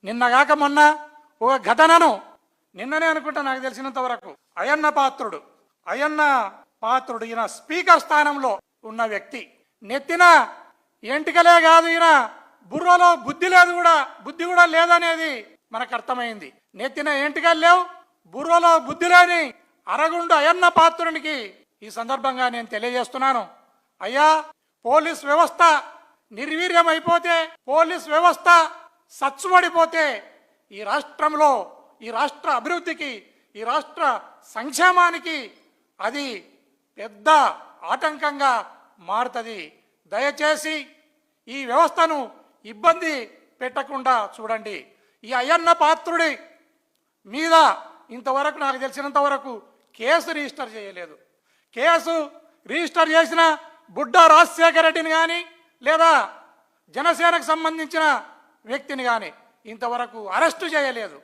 నిన్నగాక మొన్న ఒక ఘటనను నిన్ననే అనుకుంటా నాకు తెలిసినంత వరకు అయ్యన్న పాత్రుడు ఈయన స్పీకర్ స్థానంలో ఉన్న వ్యక్తి నెత్తిన ఎంటికలే కాదు, ఈయన బుర్రలో బుద్ధి కూడా లేదనేది మనకు అర్థమైంది. నెత్తిన ఎంటికలు లేవు, బుర్రలో బుద్ధి లేని అరగుండు అయ్యన్న పాత్రునికి ఈ సందర్భంగా నేను తెలియజేస్తున్నాను. అయ్యా, పోలీస్ వ్యవస్థ నిర్వీర్యం అయిపోతే, పోలీస్ వ్యవస్థ సచ్చుబడిపోతే ఈ రాష్ట్రంలో, ఈ రాష్ట్ర అభివృద్ధికి, ఈ రాష్ట్ర సంక్షేమానికి అది పెద్ద ఆటంకంగా మారుతుంది. దయచేసి ఈ వ్యవస్థను ఇబ్బంది పెట్టకుండా చూడండి. ఈ అయ్యన్న పాత్రుడి మీద ఇంతవరకు నాకు తెలిసినంత వరకు కేసు రిజిస్టర్ చేయలేదు. కేసు రిజిస్టర్ చేసిన బుడ్డా రాజశేఖర రెడ్డిని కానీ లేదా జనసేనకు సంబంధించిన వ్యక్తిని కానీ ఇంతవరకు అరెస్టు చేయలేదు.